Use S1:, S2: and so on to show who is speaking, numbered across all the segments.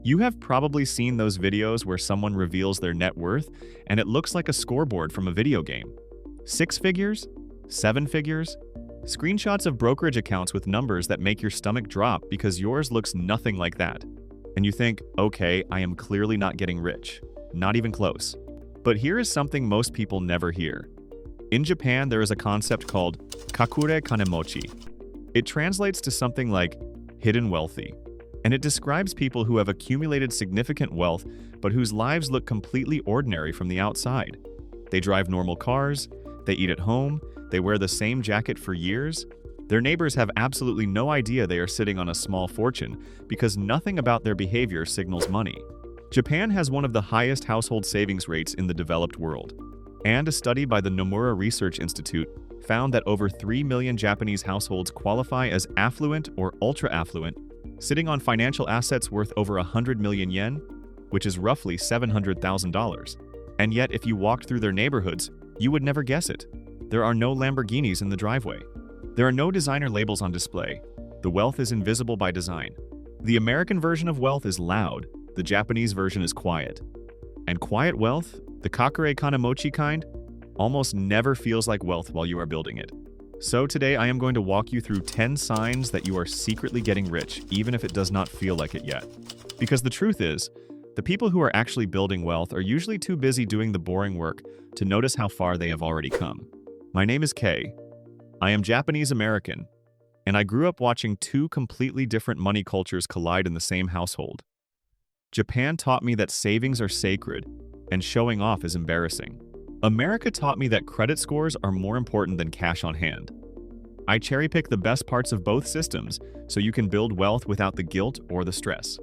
S1: You have probably seen those videos where someone reveals their net worth and it looks like a scoreboard from a video game. Six figures? Seven figures? Screenshots of brokerage accounts with numbers that make your stomach drop because yours looks nothing like that. And you think, okay, I am clearly not getting rich. Not even close. But here is something most people never hear. In Japan, there is a concept called kakure kanemochi. It translates to something like hidden wealthy, and it describes people who have accumulated significant wealth but whose lives look completely ordinary from the outside. They drive normal cars, they eat at home, they wear the same jacket for years. Their neighbors have absolutely no idea they are sitting on a small fortune because nothing about their behavior signals money. Japan has one of the highest household savings rates in the developed world. And a study by the Nomura Research Institute found that over 3 million Japanese households qualify as affluent or ultra-affluent, sitting on financial assets worth over 100 million yen, which is roughly $700,000. And yet, if you walked through their neighborhoods, you would never guess it. There are no Lamborghinis in the driveway. There are no designer labels on display. The wealth is invisible by design. The American version of wealth is loud. The Japanese version is quiet. And quiet wealth, the kakure kanemochi kind, almost never feels like wealth while you are building it. So today I am going to walk you through 10 signs that you are secretly getting rich, even if it does not feel like it yet. Because the truth is, the people who are actually building wealth are usually too busy doing the boring work to notice how far they have already come. My name is Kei. I am Japanese American, and I grew up watching two completely different money cultures collide in the same household. Japan taught me that savings are sacred, and showing off is embarrassing. America taught me that credit scores are more important than cash on hand. I cherry-pick the best parts of both systems so you can build wealth without the guilt or the stress.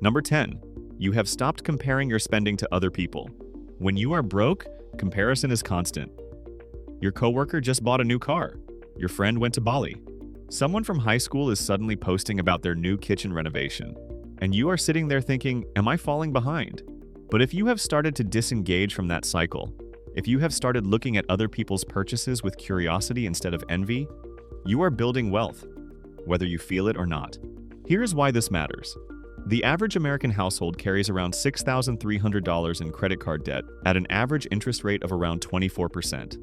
S1: Number 10. You have stopped comparing your spending to other people. When you are broke, comparison is constant. Your coworker just bought a new car. Your friend went to Bali. Someone from high school is suddenly posting about their new kitchen renovation. And you are sitting there thinking, am I falling behind? But if you have started to disengage from that cycle, if you have started looking at other people's purchases with curiosity instead of envy, you are building wealth, whether you feel it or not. Here's why this matters. The average American household carries around $6,300 in credit card debt at an average interest rate of around 24%.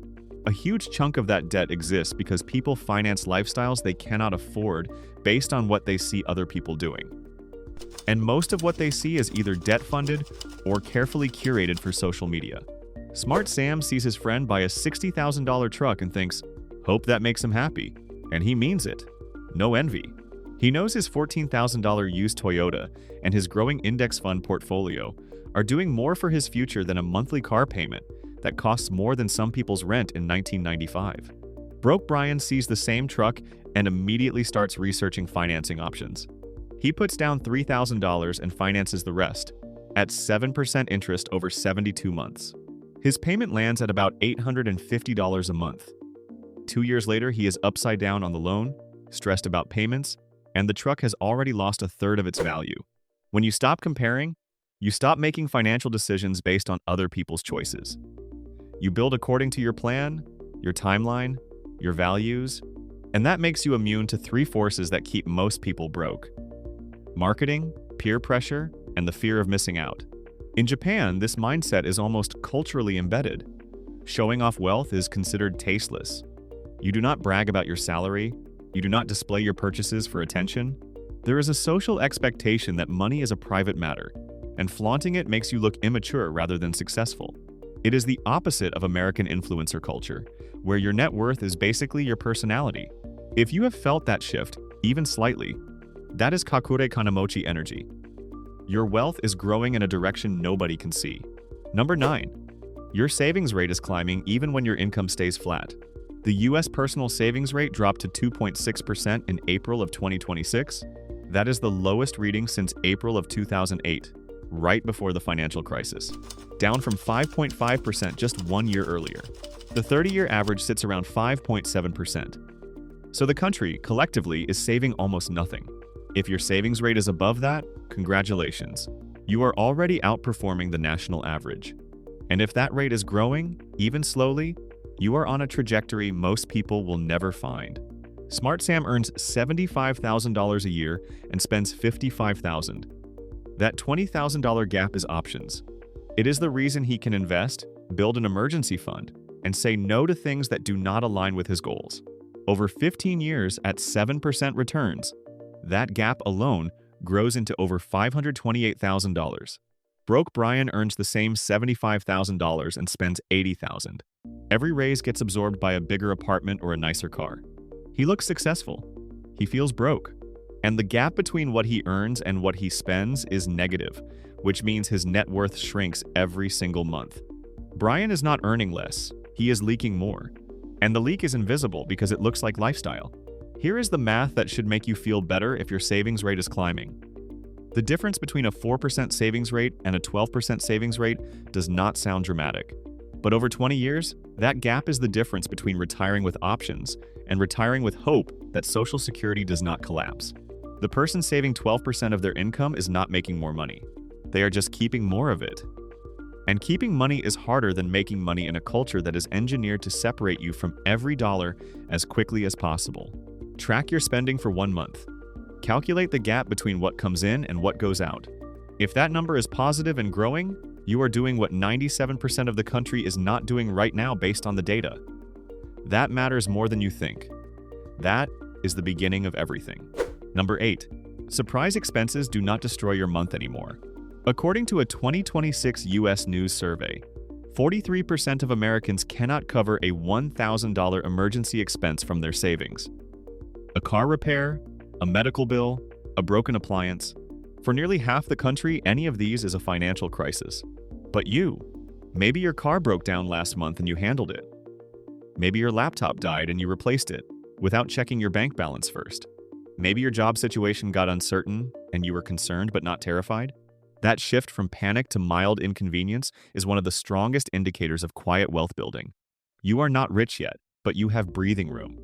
S1: A huge chunk of that debt exists because people finance lifestyles they cannot afford based on what they see other people doing. And most of what they see is either debt-funded or carefully curated for social media. Smart Sam sees his friend buy a $60,000 truck and thinks, hope that makes him happy. And he means it. No envy. He knows his $14,000 used Toyota and his growing index fund portfolio are doing more for his future than a monthly car payment that costs more than some people's rent in 1995. Broke Brian sees the same truck and immediately starts researching financing options. He puts down $3,000 and finances the rest, at 7% interest over 72 months. His payment lands at about $850 a month. 2 years later, he is upside down on the loan, stressed about payments, and the truck has already lost a third of its value. When you stop comparing, you stop making financial decisions based on other people's choices. You build according to your plan, your timeline, your values, and that makes you immune to three forces that keep most people broke: marketing, peer pressure, and the fear of missing out. In Japan, this mindset is almost culturally embedded. Showing off wealth is considered tasteless. You do not brag about your salary. You do not display your purchases for attention. There is a social expectation that money is a private matter, and flaunting it makes you look immature rather than successful. It is the opposite of American influencer culture, where your net worth is basically your personality. If you have felt that shift, even slightly, that is kakure kanemochi energy. Your wealth is growing in a direction nobody can see. Number 9. Your savings rate is climbing even when your income stays flat. The US personal savings rate dropped to 2.6% in April of 2026. That is the lowest reading since April of 2008, right before the financial crisis, down from 5.5% just 1 year earlier. The 30-year average sits around 5.7%. So the country, collectively, is saving almost nothing. If your savings rate is above that, congratulations. You are already outperforming the national average. And if that rate is growing, even slowly, you are on a trajectory most people will never find. Smart Sam earns $75,000 a year and spends $55,000. That $20,000 gap is options. It is the reason he can invest, build an emergency fund, and say no to things that do not align with his goals. Over 15 years at 7% returns, that gap alone grows into over $528,000. Broke Brian earns the same $75,000 and spends $80,000. Every raise gets absorbed by a bigger apartment or a nicer car. He looks successful. He feels broke. And the gap between what he earns and what he spends is negative, which means his net worth shrinks every single month. Brian is not earning less, he is leaking more. And the leak is invisible because it looks like lifestyle. Here is the math that should make you feel better if your savings rate is climbing. The difference between a 4% savings rate and a 12% savings rate does not sound dramatic. But over 20 years, that gap is the difference between retiring with options and retiring with hope that Social Security does not collapse. The person saving 12% of their income is not making more money. They are just keeping more of it. And keeping money is harder than making money in a culture that is engineered to separate you from every dollar as quickly as possible. Track your spending for 1 month. Calculate the gap between what comes in and what goes out. If that number is positive and growing, you are doing what 97% of the country is not doing right now based on the data. That matters more than you think. That is the beginning of everything. Number 8. Surprise expenses do not destroy your month anymore. According to a 2026 U.S. News survey, 43% of Americans cannot cover a $1,000 emergency expense from their savings. A car repair, a medical bill, a broken appliance. For nearly half the country, any of these is a financial crisis. But maybe your car broke down last month and you handled it. Maybe your laptop died and you replaced it without checking your bank balance first. Maybe your job situation got uncertain and you were concerned but not terrified. That shift from panic to mild inconvenience is one of the strongest indicators of quiet wealth building. You are not rich yet, but you have breathing room.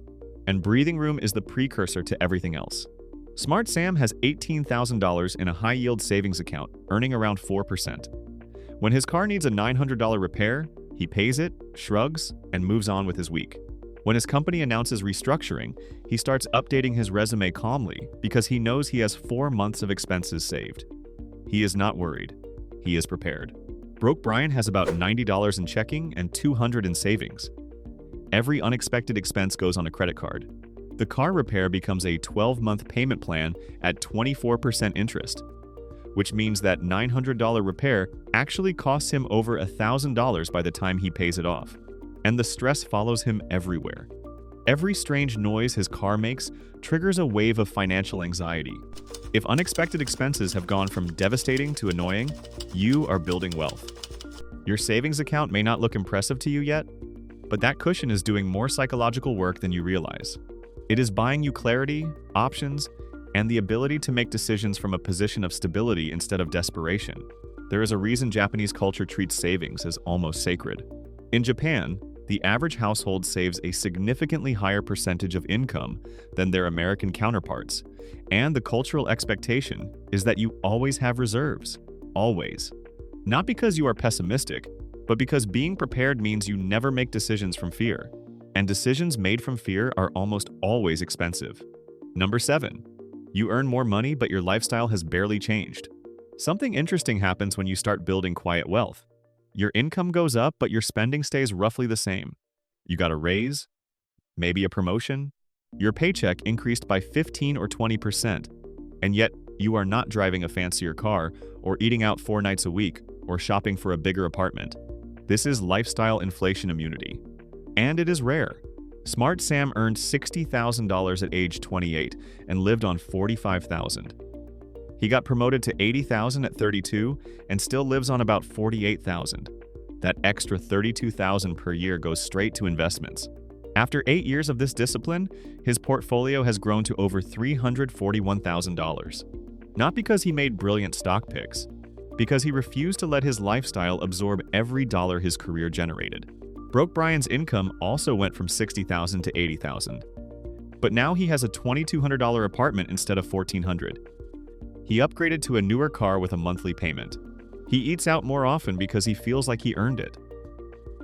S1: And breathing room is the precursor to everything else. Smart Sam has $18,000 in a high-yield savings account, earning around 4%. When his car needs a $900 repair, he pays it, shrugs, and moves on with his week. When his company announces restructuring, he starts updating his resume calmly because he knows he has 4 months of expenses saved. He is not worried. He is prepared. Broke Brian has about $90 in checking and $200 in savings. Every unexpected expense goes on a credit card. The car repair becomes a 12-month payment plan at 24% interest, which means that $900 repair actually costs him over $1,000 by the time he pays it off. And the stress follows him everywhere. Every strange noise his car makes triggers a wave of financial anxiety. If unexpected expenses have gone from devastating to annoying, you are building wealth. Your savings account may not look impressive to you yet, but that cushion is doing more psychological work than you realize. It is buying you clarity, options, and the ability to make decisions from a position of stability instead of desperation. There is a reason Japanese culture treats savings as almost sacred. In Japan, the average household saves a significantly higher percentage of income than their American counterparts, and the cultural expectation is that you always have reserves. Always. Not because you are pessimistic, but because being prepared means you never make decisions from fear. And decisions made from fear are almost always expensive. Number 7. You earn more money, but your lifestyle has barely changed. Something interesting happens when you start building quiet wealth. Your income goes up, but your spending stays roughly the same. You got a raise, maybe a promotion. Your paycheck increased by 15 or 20%, and yet you are not driving a fancier car or eating out 4 nights a week or shopping for a bigger apartment. This is lifestyle inflation immunity. And it is rare. Smart Sam earned $60,000 at age 28 and lived on $45,000. He got promoted to $80,000 at 32 and still lives on about $48,000. That extra $32,000 per year goes straight to investments. After 8 years of this discipline, his portfolio has grown to over $341,000. Not because he made brilliant stock picks, because he refused to let his lifestyle absorb every dollar his career generated. Broke Brian's income also went from $60,000 to $80,000. But now he has a $2,200 apartment instead of $1,400. He upgraded to a newer car with a monthly payment. He eats out more often because he feels like he earned it.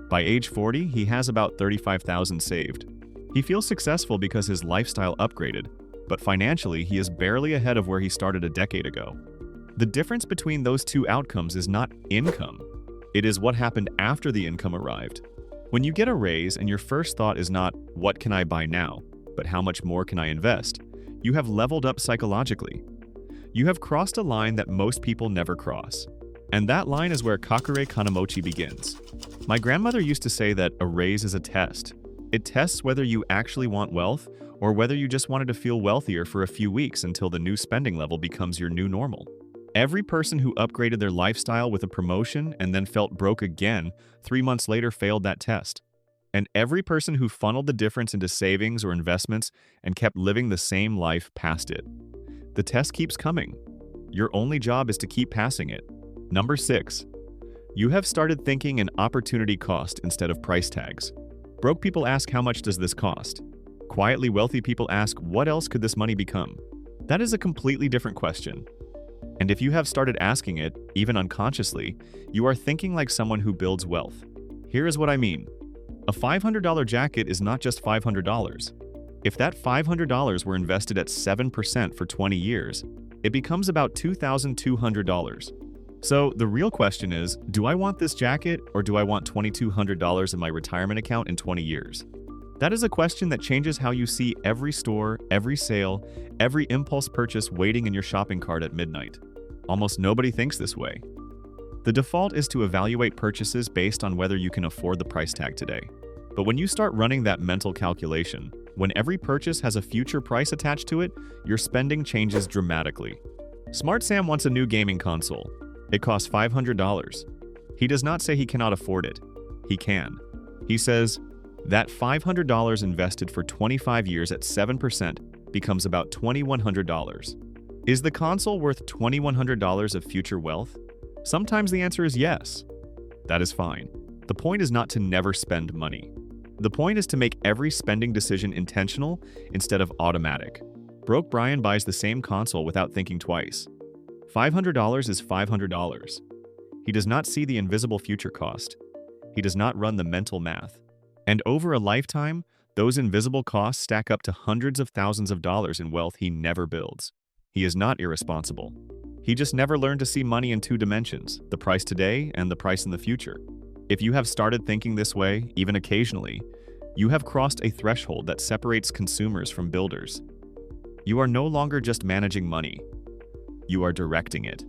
S1: By age 40, he has about $35,000 saved. He feels successful because his lifestyle upgraded, but financially he is barely ahead of where he started a decade ago. The difference between those two outcomes is not income. It is what happened after the income arrived. When you get a raise and your first thought is not, what can I buy now, but how much more can I invest, you have leveled up psychologically. You have crossed a line that most people never cross. And that line is where Kakure Kanamochi begins. My grandmother used to say that a raise is a test. It tests whether you actually want wealth or whether you just wanted to feel wealthier for a few weeks until the new spending level becomes your new normal. Every person who upgraded their lifestyle with a promotion and then felt broke again 3 months later failed that test. And every person who funneled the difference into savings or investments and kept living the same life passed it. The test keeps coming. Your only job is to keep passing it. Number 6. You have started thinking in opportunity cost instead of price tags. Broke people ask, how much does this cost? Quietly wealthy people ask, what else could this money become? That is a completely different question. And if you have started asking it, even unconsciously, you are thinking like someone who builds wealth. Here is what I mean. A $500 jacket is not just $500. If that $500 were invested at 7% for 20 years, it becomes about $2,200. So the real question is, do I want this jacket or do I want $2,200 in my retirement account in 20 years? That is a question that changes how you see every store, every sale, every impulse purchase waiting in your shopping cart at midnight. Almost nobody thinks this way. The default is to evaluate purchases based on whether you can afford the price tag today. But when you start running that mental calculation, when every purchase has a future price attached to it, your spending changes dramatically. Smart Sam wants a new gaming console. It costs $500. He does not say he cannot afford it. He can. He says, that $500 invested for 25 years at 7% becomes about $2,100. Is the console worth $2,100 of future wealth? Sometimes the answer is yes. That is fine. The point is not to never spend money. The point is to make every spending decision intentional instead of automatic. Broke Brian buys the same console without thinking twice. $500 is $500. He does not see the invisible future cost. He does not run the mental math. And over a lifetime, those invisible costs stack up to hundreds of thousands of dollars in wealth he never builds. He is not irresponsible. He just never learned to see money in 2 dimensions, the price today and the price in the future. If you have started thinking this way, even occasionally, you have crossed a threshold that separates consumers from builders. You are no longer just managing money. You are directing it.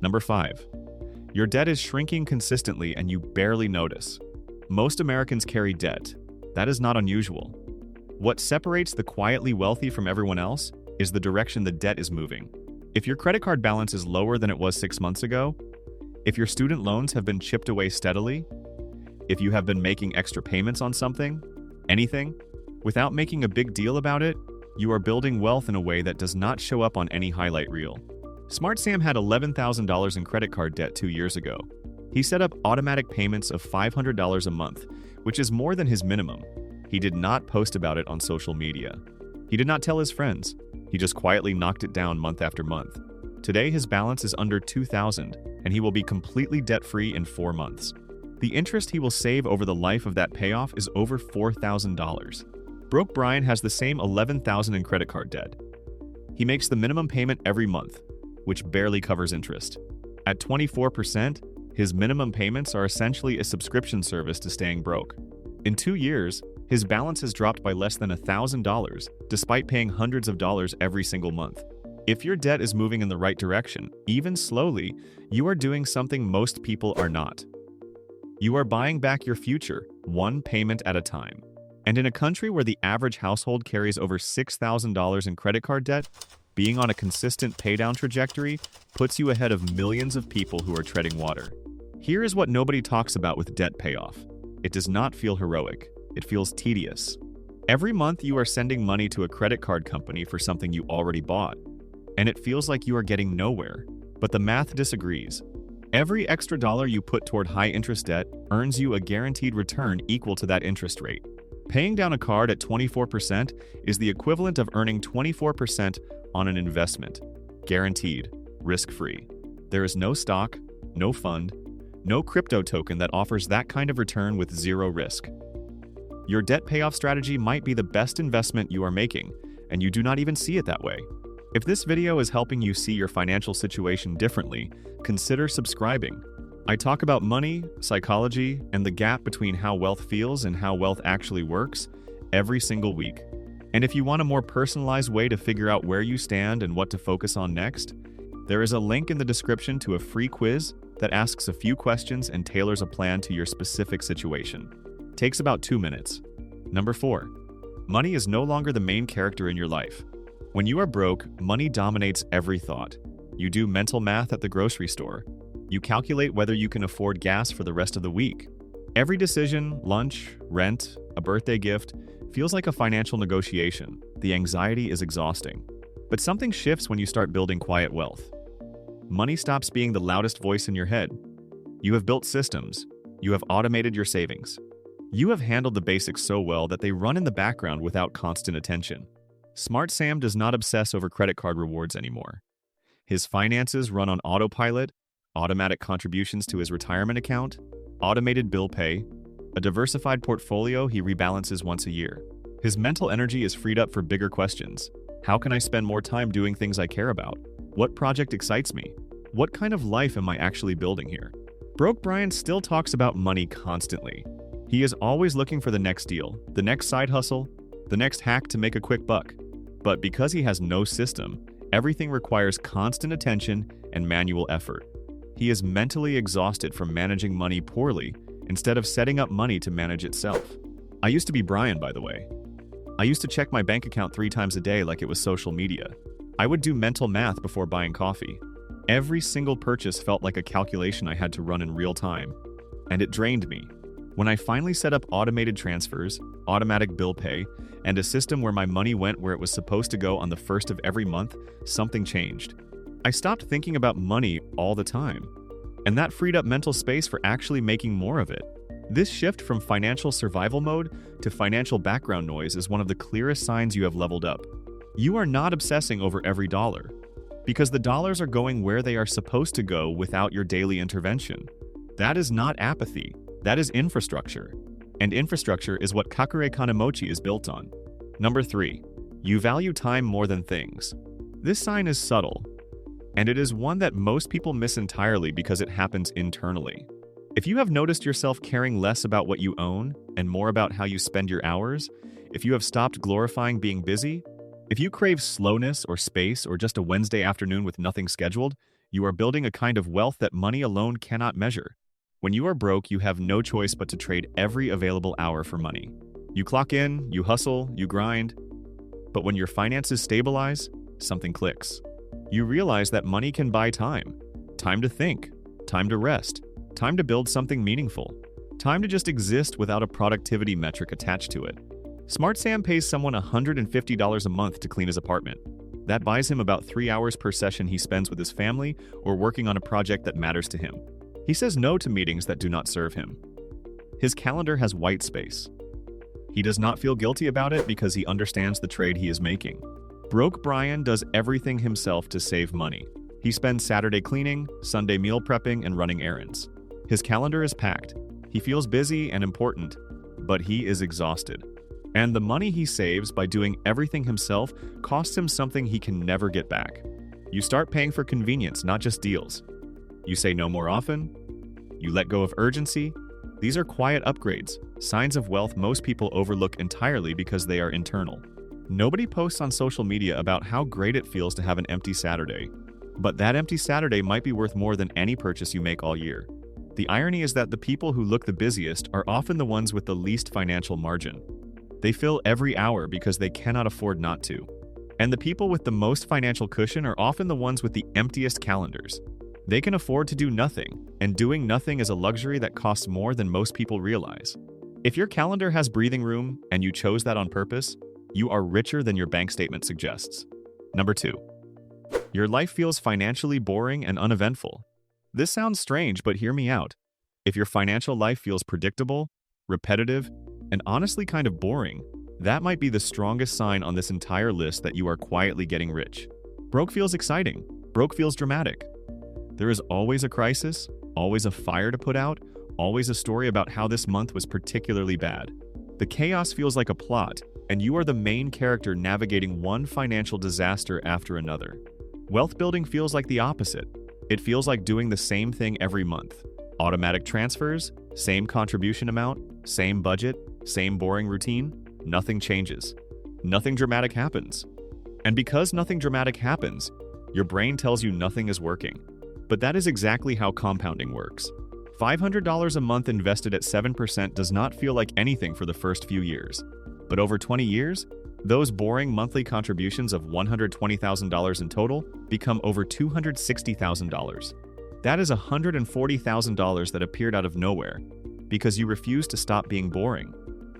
S1: Number 5. Your debt is shrinking consistently and you barely notice. Most Americans carry debt. That is not unusual. What separates the quietly wealthy from everyone else is the direction the debt is moving. If your credit card balance is lower than it was 6 months ago, if your student loans have been chipped away steadily, if you have been making extra payments on something, anything, without making a big deal about it, you are building wealth in a way that does not show up on any highlight reel. Smart Sam had $11,000 in credit card debt 2 years ago. He set up automatic payments of $500 a month, which is more than his minimum. He did not post about it on social media. He did not tell his friends. He just quietly knocked it down month after month. Today, his balance is under $2,000, and he will be completely debt-free in 4 months. The interest he will save over the life of that payoff is over $4,000. Broke Brian has the same $11,000 in credit card debt. He makes the minimum payment every month, which barely covers interest. At 24%, his minimum payments are essentially a subscription service to staying broke. In 2 years, his balance has dropped by less than $1,000, despite paying hundreds of dollars every single month. If your debt is moving in the right direction, even slowly, you are doing something most people are not. You are buying back your future, one payment at a time. And in a country where the average household carries over $6,000 in credit card debt, being on a consistent paydown trajectory puts you ahead of millions of people who are treading water. Here is what nobody talks about with debt payoff. It does not feel heroic. It feels tedious. Every month you are sending money to a credit card company for something you already bought, and it feels like you are getting nowhere. But the math disagrees. Every extra dollar you put toward high-interest debt earns you a guaranteed return equal to that interest rate. Paying down a card at 24% is the equivalent of earning 24% on an investment. Guaranteed. Risk-free. There is no stock, no fund, no crypto token that offers that kind of return with zero risk. Your debt payoff strategy might be the best investment you are making, and you do not even see it that way. If this video is helping you see your financial situation differently, consider subscribing. I talk about money, psychology, and the gap between how wealth feels and how wealth actually works every single week. And if you want a more personalized way to figure out where you stand and what to focus on next, there is a link in the description to a free quiz that asks a few questions and tailors a plan to your specific situation. Takes about 2 minutes. Number 4. Money is no longer the main character in your life. When you are broke, money dominates every thought. You do mental math at the grocery store. You calculate whether you can afford gas for the rest of the week. Every decision, lunch, rent, a birthday gift, feels like a financial negotiation. The anxiety is exhausting. But something shifts when you start building quiet wealth. Money stops being the loudest voice in your head. You have built systems. You have automated your savings. You have handled the basics so well that they run in the background without constant attention. Smart Sam does not obsess over credit card rewards anymore. His finances run on autopilot, automatic contributions to his retirement account, automated bill pay, a diversified portfolio he rebalances once a year. His mental energy is freed up for bigger questions. How can I spend more time doing things I care about? What project excites me? What kind of life am I actually building here? Broke Brian still talks about money constantly. He is always looking for the next deal, the next side hustle, the next hack to make a quick buck. But because he has no system, everything requires constant attention and manual effort. He is mentally exhausted from managing money poorly instead of setting up money to manage itself. I used to be Brian, by the way. I used to check my bank account 3 times a day like it was social media. I would do mental math before buying coffee. Every single purchase felt like a calculation I had to run in real time, and it drained me. When I finally set up automated transfers, automatic bill pay, and a system where my money went where it was supposed to go on the first of every month, something changed. I stopped thinking about money all the time, and that freed up mental space for actually making more of it. This shift from financial survival mode to financial background noise is one of the clearest signs you have leveled up. You are not obsessing over every dollar, because the dollars are going where they are supposed to go without your daily intervention. That is not apathy, that is infrastructure. And infrastructure is what Kakure Kanemochi is built on. Number 3. You value time more than things. This sign is subtle, and it is one that most people miss entirely because it happens internally. If you have noticed yourself caring less about what you own and more about how you spend your hours, if you have stopped glorifying being busy, if you crave slowness or space or just a Wednesday afternoon with nothing scheduled, you are building a kind of wealth that money alone cannot measure. When you are broke, you have no choice but to trade every available hour for money. You clock in, you hustle, you grind. But when your finances stabilize, something clicks. You realize that money can buy time. Time to think, time to rest, time to build something meaningful, time to just exist without a productivity metric attached to it. Smart Sam pays someone $150 a month to clean his apartment. That buys him about 3 hours per session he spends with his family or working on a project that matters to him. He says no to meetings that do not serve him. His calendar has white space. He does not feel guilty about it because he understands the trade he is making. Broke Brian does everything himself to save money. He spends Saturday cleaning, Sunday meal prepping, and running errands. His calendar is packed. He feels busy and important, but he is exhausted. And the money he saves by doing everything himself costs him something he can never get back. You start paying for convenience, not just deals. You say no more often. You let go of urgency. These are quiet upgrades, signs of wealth most people overlook entirely because they are internal. Nobody posts on social media about how great it feels to have an empty Saturday. But that empty Saturday might be worth more than any purchase you make all year. The irony is that the people who look the busiest are often the ones with the least financial margin. They fill every hour because they cannot afford not to. And the people with the most financial cushion are often the ones with the emptiest calendars. They can afford to do nothing, and doing nothing is a luxury that costs more than most people realize. If your calendar has breathing room and you chose that on purpose, you are richer than your bank statement suggests. Number 2. Your life feels financially boring and uneventful. This sounds strange, but hear me out. If your financial life feels predictable, repetitive, and honestly kind of boring, that might be the strongest sign on this entire list that you are quietly getting rich. Broke feels exciting. Broke feels dramatic. There is always a crisis, always a fire to put out, always a story about how this month was particularly bad. The chaos feels like a plot, and you are the main character navigating one financial disaster after another. Wealth building feels like the opposite. It feels like doing the same thing every month. Automatic transfers, same contribution amount, same budget, same boring routine. Nothing changes. Nothing dramatic happens. And because nothing dramatic happens, your brain tells you nothing is working. But that is exactly how compounding works. $500 a month invested at 7% does not feel like anything for the first few years. But over 20 years, those boring monthly contributions of $120,000 in total become over $260,000. That is $140,000 that appeared out of nowhere because you refuse to stop being boring.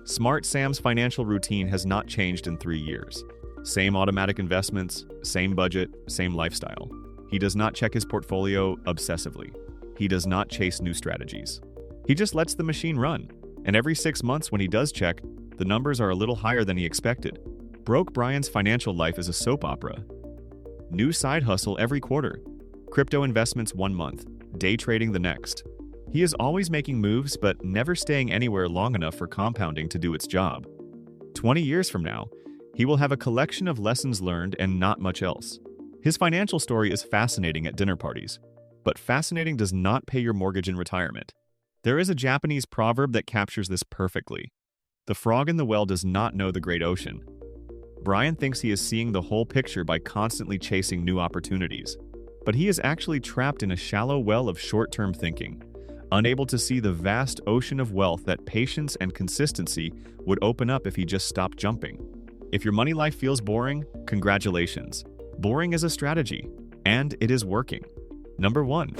S1: Smart Sam's financial routine has not changed in 3 years. Same automatic investments, same budget, same lifestyle. He does not check his portfolio obsessively. He does not chase new strategies. He just lets the machine run. And every 6 months when he does check, the numbers are a little higher than he expected. Broke Brian's financial life is a soap opera. New side hustle every quarter. Crypto investments 1 month, day trading the next. He is always making moves but never staying anywhere long enough for compounding to do its job. 20 years from now, he will have a collection of lessons learned and not much else. His financial story is fascinating at dinner parties, but fascinating does not pay your mortgage in retirement. There is a Japanese proverb that captures this perfectly. The frog in the well does not know the great ocean. Brian thinks he is seeing the whole picture by constantly chasing new opportunities, but he is actually trapped in a shallow well of short-term thinking, unable to see the vast ocean of wealth that patience and consistency would open up if he just stopped jumping. If your money life feels boring, congratulations. Boring is a strategy, and it is working. Number 1.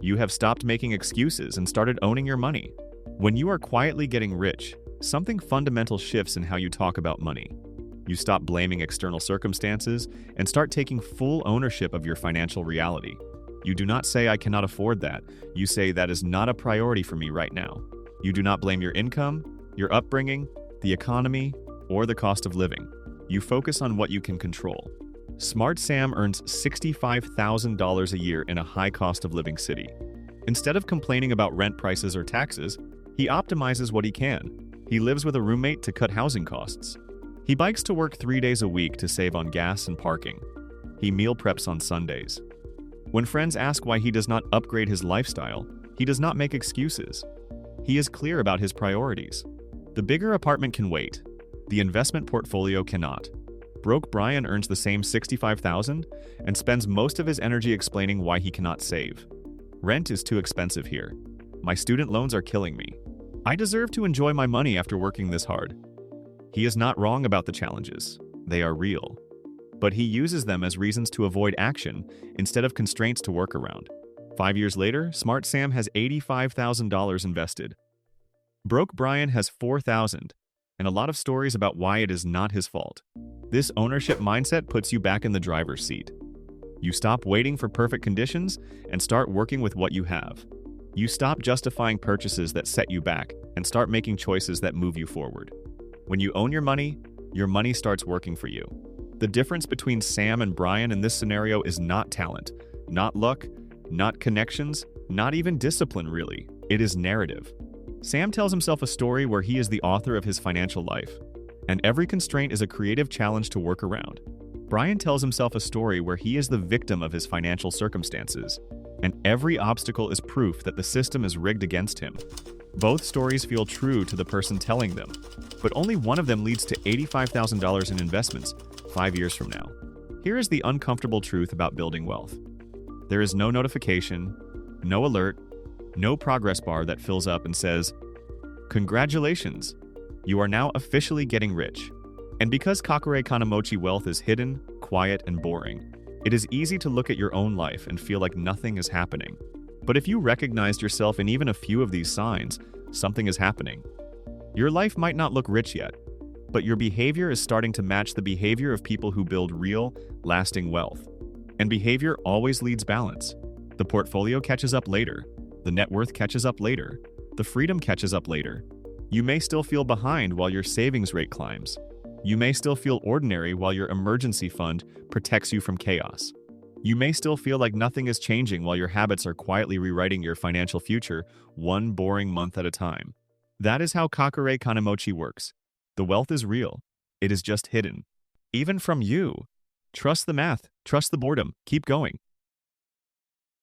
S1: You have stopped making excuses and started owning your money. When you are quietly getting rich, something fundamental shifts in how you talk about money. You stop blaming external circumstances and start taking full ownership of your financial reality. You do not say, "I cannot afford that." You say, "That is not a priority for me right now." You do not blame your income, your upbringing, the economy, or the cost of living. You focus on what you can control. Smart Sam earns $65,000 a year in a high cost of living city. Instead of complaining about rent prices or taxes, he optimizes what he can. He lives with a roommate to cut housing costs. He bikes to work 3 days a week to save on gas and parking. He meal preps on Sundays. When friends ask why he does not upgrade his lifestyle, he does not make excuses. He is clear about his priorities. The bigger apartment can wait. The investment portfolio cannot. Broke Brian earns the same $65,000 and spends most of his energy explaining why he cannot save. Rent is too expensive here. My student loans are killing me. I deserve to enjoy my money after working this hard. He is not wrong about the challenges. They are real. But he uses them as reasons to avoid action instead of constraints to work around. 5 years later, Smart Sam has $85,000 invested. Broke Brian has $4,000, and a lot of stories about why it is not his fault. This ownership mindset puts you back in the driver's seat. You stop waiting for perfect conditions and start working with what you have. You stop justifying purchases that set you back and start making choices that move you forward. When you own your money starts working for you. The difference between Sam and Brian in this scenario is not talent, not luck, not connections, not even discipline really. It is narrative. Sam tells himself a story where he is the author of his financial life, and every constraint is a creative challenge to work around. Brian tells himself a story where he is the victim of his financial circumstances, and every obstacle is proof that the system is rigged against him. Both stories feel true to the person telling them, but only one of them leads to $85,000 in investments 5 years from now. Here is the uncomfortable truth about building wealth. There is no notification, no alert, no progress bar that fills up and says, "Congratulations, you are now officially getting rich." And because Kakure Kanamochi wealth is hidden, quiet, and boring, it is easy to look at your own life and feel like nothing is happening. But if you recognized yourself in even a few of these signs, something is happening. Your life might not look rich yet, but your behavior is starting to match the behavior of people who build real, lasting wealth. And behavior always leads balance. The portfolio catches up later. The net worth catches up later. The freedom catches up later. You may still feel behind while your savings rate climbs. You may still feel ordinary while your emergency fund protects you from chaos. You may still feel like nothing is changing while your habits are quietly rewriting your financial future one boring month at a time. That is how Kakure Kanamochi works. The wealth is real. It is just hidden. Even from you. Trust the math. Trust the boredom. Keep going.